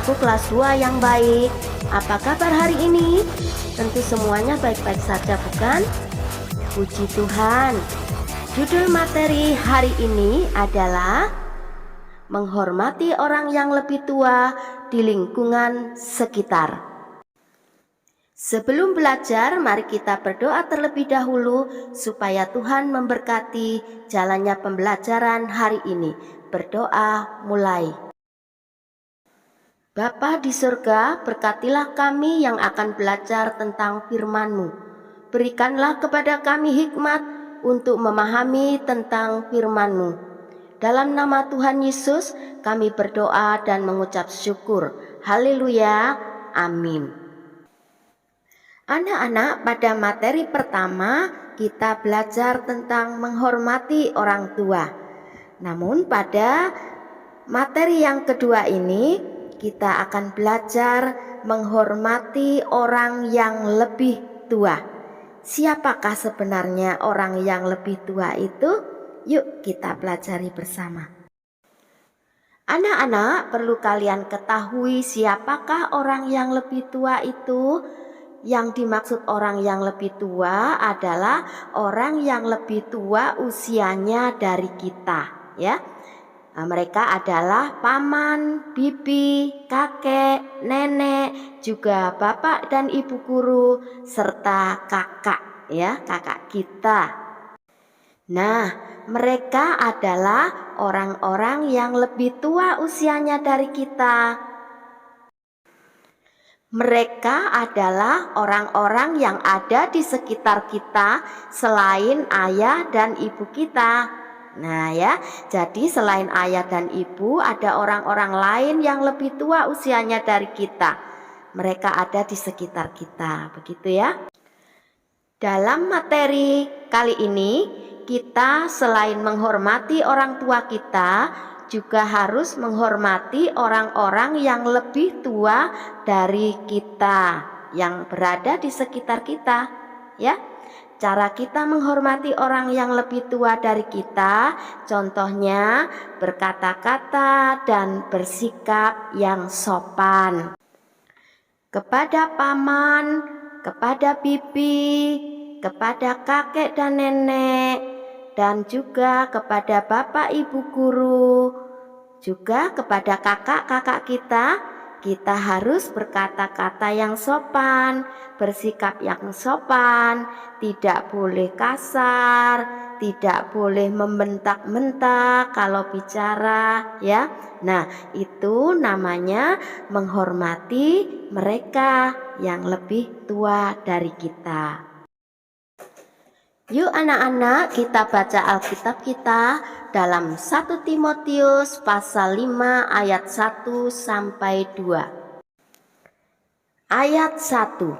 anak-anakku kelas 2 yang baik. Apa kabar hari ini? Tentu semuanya baik-baik saja, bukan? Puji Tuhan. Judul materi hari ini adalah menghormati orang yang lebih tua di lingkungan sekitar. Sebelum belajar, mari kita berdoa terlebih dahulu supaya Tuhan memberkati jalannya pembelajaran hari ini. Berdoa mulai. Bapa di surga, berkatilah kami yang akan belajar tentang firman-Mu. Berikanlah kepada kami hikmat untuk memahami tentang firman-Mu. Dalam nama Tuhan Yesus, kami berdoa dan mengucap syukur. Haleluya, amin. Anak-anak, pada materi pertama kita belajar tentang menghormati orang tua. Namun pada materi yang kedua ini kita akan belajar menghormati orang yang lebih tua. Siapakah sebenarnya orang yang lebih tua itu? Yuk kita pelajari bersama. Anak-anak, perlu kalian ketahui siapakah orang yang lebih tua itu? Yang dimaksud orang yang lebih tua adalah orang yang lebih tua usianya dari kita, ya. Nah, mereka adalah paman, bibi, kakek, nenek, juga bapak dan ibu guru serta kakak, ya, kakak kita. Nah, mereka adalah orang-orang yang lebih tua usianya dari kita. Mereka adalah orang-orang yang ada di sekitar kita selain ayah dan ibu kita. Nah ya, jadi selain ayah dan ibu ada orang-orang lain yang lebih tua usianya dari kita. Mereka ada di sekitar kita, begitu ya. Dalam materi kali ini, kita selain menghormati orang tua kita, juga harus menghormati orang-orang yang lebih tua dari kita, yang berada di sekitar kita, ya. Cara kita menghormati orang yang lebih tua dari kita, contohnya berkata-kata dan bersikap yang sopan kepada paman, kepada bibi, kepada kakek dan nenek, dan juga kepada bapak ibu guru, juga kepada kakak-kakak kita harus berkata-kata yang sopan, bersikap yang sopan, tidak boleh kasar, tidak boleh membentak-bentak kalau bicara, ya. Nah, itu namanya menghormati mereka yang lebih tua dari kita. Yuk anak-anak, kita baca Alkitab kita dalam 1 Timotius pasal 5 ayat 1 sampai 2. Ayat 1.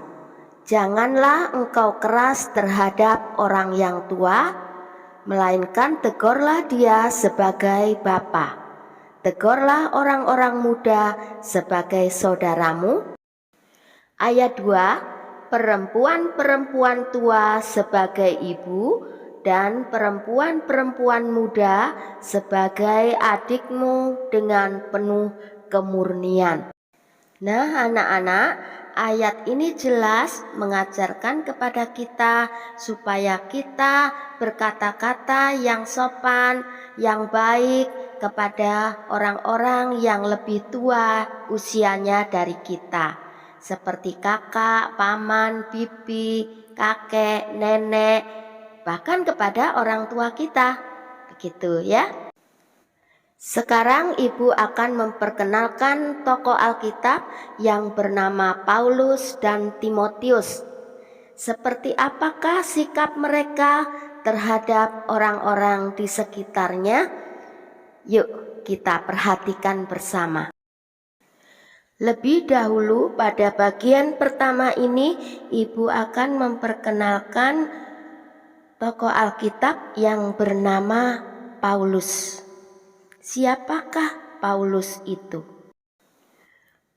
Janganlah engkau keras terhadap orang yang tua, melainkan tegurlah dia sebagai bapa. Tegurlah orang-orang muda sebagai saudaramu. Ayat 2. Perempuan-perempuan tua sebagai ibu dan perempuan-perempuan muda sebagai adikmu dengan penuh kemurnian. Nah anak-anak, ayat ini jelas mengajarkan kepada kita supaya kita berkata-kata yang sopan, yang baik kepada orang-orang yang lebih tua usianya dari kita. Seperti kakak, paman, bibi, kakek, nenek, bahkan kepada orang tua kita. Begitu ya. Sekarang ibu akan memperkenalkan tokoh Alkitab yang bernama Paulus dan Timotius. Seperti apakah sikap mereka terhadap orang-orang di sekitarnya? Yuk kita perhatikan bersama. Lebih dahulu pada bagian pertama ini, ibu akan memperkenalkan tokoh Alkitab yang bernama Paulus. Siapakah Paulus itu?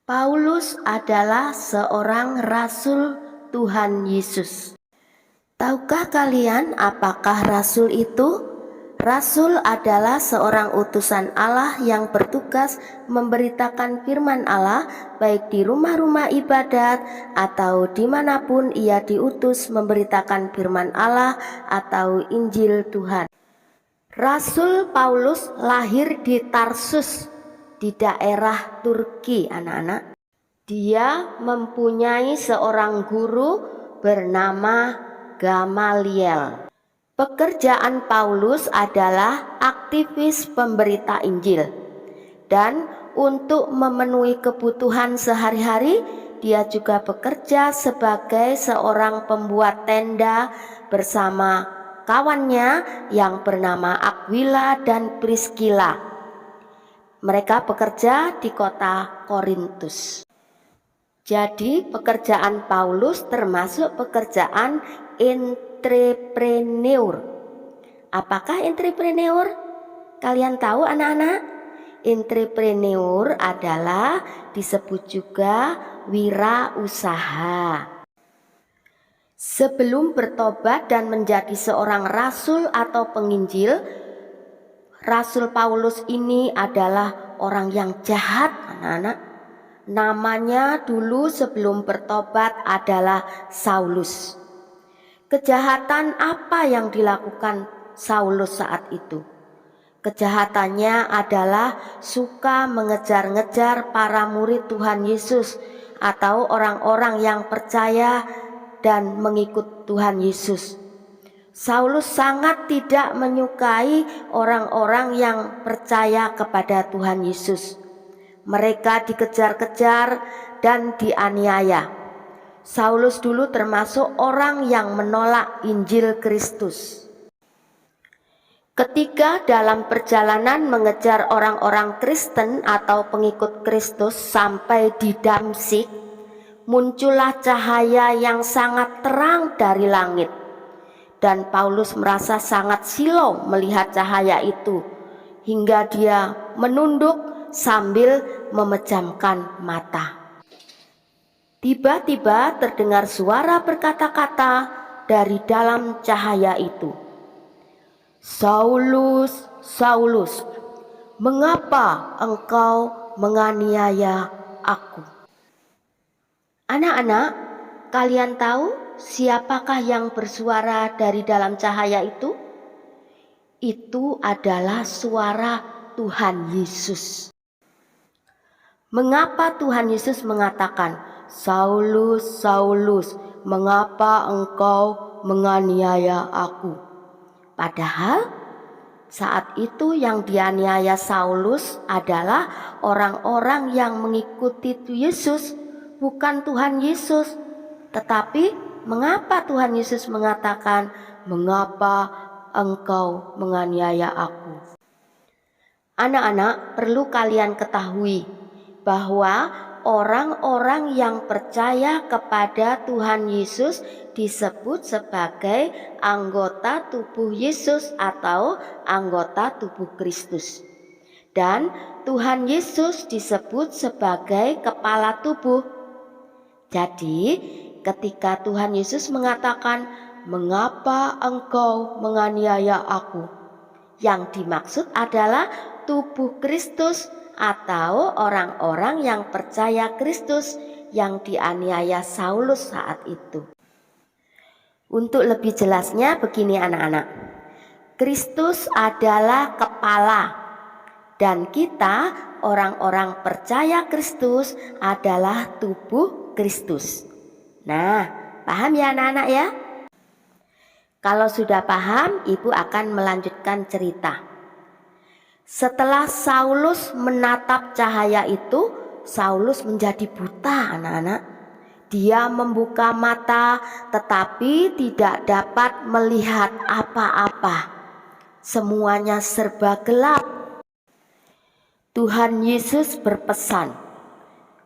Paulus adalah seorang rasul Tuhan Yesus. Tahukah kalian apakah rasul itu? Rasul adalah seorang utusan Allah yang bertugas memberitakan firman Allah baik di rumah-rumah ibadat atau dimanapun ia diutus memberitakan firman Allah atau Injil Tuhan. Rasul Paulus lahir di Tarsus di daerah Turki, anak-anak. Dia mempunyai seorang guru bernama Gamaliel. Pekerjaan Paulus adalah aktivis pemberita Injil, dan untuk memenuhi kebutuhan sehari-hari dia juga bekerja sebagai seorang pembuat tenda bersama kawannya yang bernama Aquila dan Priscilla. Mereka bekerja di kota Korintus. Jadi pekerjaan Paulus termasuk pekerjaan entrepreneur. Apakah entrepreneur? Kalian tahu anak-anak? Entrepreneur adalah disebut juga wirausaha. Sebelum bertobat dan menjadi seorang rasul atau penginjil, Rasul Paulus ini adalah orang yang jahat, anak-anak. Namanya dulu sebelum bertobat adalah Saulus. Kejahatan apa yang dilakukan Saulus saat itu? Kejahatannya adalah suka mengejar-ngejar para murid Tuhan Yesus atau orang-orang yang percaya dan mengikut Tuhan Yesus. Saulus sangat tidak menyukai orang-orang yang percaya kepada Tuhan Yesus. Mereka dikejar-kejar dan dianiaya. Saulus dulu termasuk orang yang menolak Injil Kristus. Ketika dalam perjalanan mengejar orang-orang Kristen atau pengikut Kristus sampai di Damsyik, muncullah cahaya yang sangat terang dari langit. Dan Paulus merasa sangat silau melihat cahaya itu, hingga dia menunduk sambil memejamkan mata. Tiba-tiba terdengar suara berkata-kata dari dalam cahaya itu. Saulus, Saulus, mengapa engkau menganiaya aku? Anak-anak, kalian tahu siapakah yang bersuara dari dalam cahaya itu? Itu adalah suara Tuhan Yesus. Mengapa Tuhan Yesus mengatakan, Saulus, Saulus, mengapa engkau menganiaya aku? Padahal saat itu yang dianiaya Saulus adalah orang-orang yang mengikuti Yesus, bukan Tuhan Yesus. Tetapi mengapa Tuhan Yesus mengatakan, mengapa engkau menganiaya aku? Anak-anak, perlu kalian ketahui bahwa orang-orang yang percaya kepada Tuhan Yesus disebut sebagai anggota tubuh Yesus atau anggota tubuh Kristus. Dan Tuhan Yesus disebut sebagai kepala tubuh. Jadi, ketika Tuhan Yesus mengatakan, mengapa engkau menganiaya aku? Yang dimaksud adalah tubuh Kristus atau orang-orang yang percaya Kristus yang dianiaya Saulus saat itu. Untuk lebih jelasnya begini anak-anak. Kristus adalah kepala dan kita orang-orang percaya Kristus adalah tubuh Kristus. Nah, paham ya anak-anak ya? Kalau sudah paham, Ibu akan melanjutkan cerita. Setelah Saulus menatap cahaya itu, Saulus menjadi buta anak-anak. Dia membuka mata tetapi tidak dapat melihat apa-apa. Semuanya serba gelap. Tuhan Yesus berpesan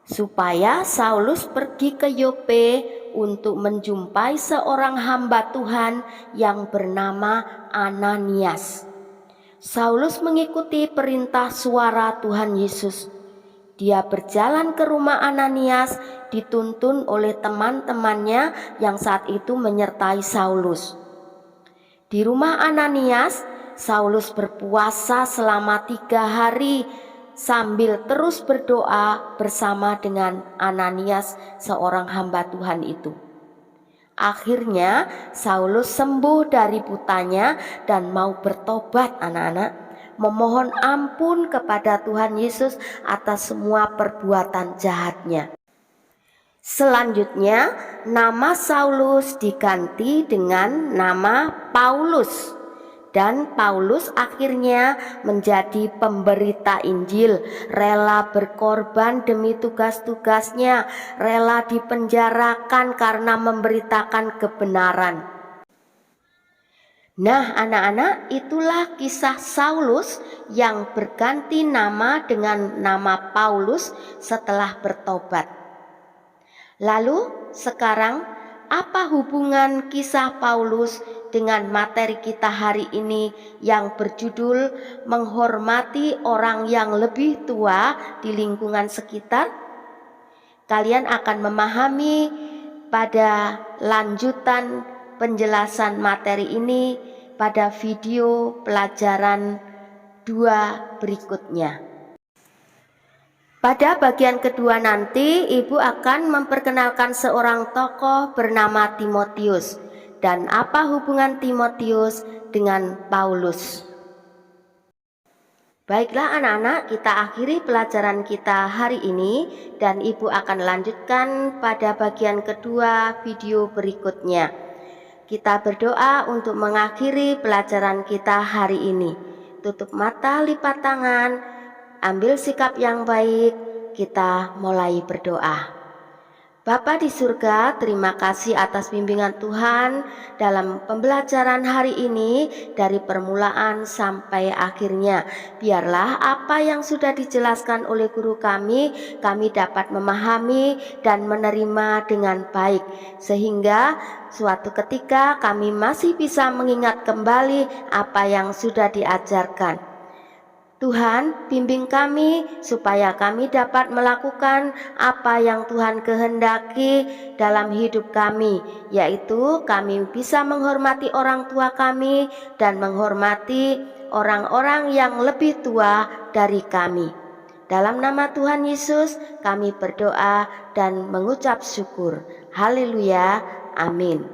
supaya Saulus pergi ke Yope untuk menjumpai seorang hamba Tuhan yang bernama Ananias. Saulus mengikuti perintah suara Tuhan Yesus. Dia berjalan ke rumah Ananias, dituntun oleh teman-temannya yang saat itu menyertai Saulus. Di rumah Ananias, Saulus berpuasa selama 3 hari sambil terus berdoa bersama dengan Ananias, seorang hamba Tuhan itu. Akhirnya Saulus sembuh dari butanya dan mau bertobat, anak-anak, memohon ampun kepada Tuhan Yesus atas semua perbuatan jahatnya. Selanjutnya, nama Saulus diganti dengan nama Paulus. Dan Paulus akhirnya menjadi pemberita Injil, rela berkorban demi tugas-tugasnya, rela dipenjarakan karena memberitakan kebenaran. Nah, anak-anak, itulah kisah Saulus yang berganti nama dengan nama Paulus setelah bertobat. Lalu sekarang, apa hubungan kisah Paulus dengan materi kita hari ini yang berjudul menghormati orang yang lebih tua di lingkungan sekitar? Kalian akan memahami pada lanjutan penjelasan materi ini pada video pelajaran 2 berikutnya. Pada bagian kedua nanti, Ibu akan memperkenalkan seorang tokoh bernama Timotius dan apa hubungan Timotius dengan Paulus. Baiklah anak-anak, kita akhiri pelajaran kita hari ini dan Ibu akan lanjutkan pada bagian kedua video berikutnya. Kita berdoa untuk mengakhiri pelajaran kita hari ini. Tutup mata, lipat tangan, ambil sikap yang baik, kita mulai berdoa. Bapa di surga, terima kasih atas bimbingan Tuhan dalam pembelajaran hari ini dari permulaan sampai akhirnya. Biarlah apa yang sudah dijelaskan oleh guru kami dapat memahami dan menerima dengan baik. Sehingga suatu ketika kami masih bisa mengingat kembali apa yang sudah diajarkan. Tuhan, bimbing kami supaya kami dapat melakukan apa yang Tuhan kehendaki dalam hidup kami, yaitu kami bisa menghormati orang tua kami dan menghormati orang-orang yang lebih tua dari kami. Dalam nama Tuhan Yesus kami berdoa dan mengucap syukur. Haleluya, amin.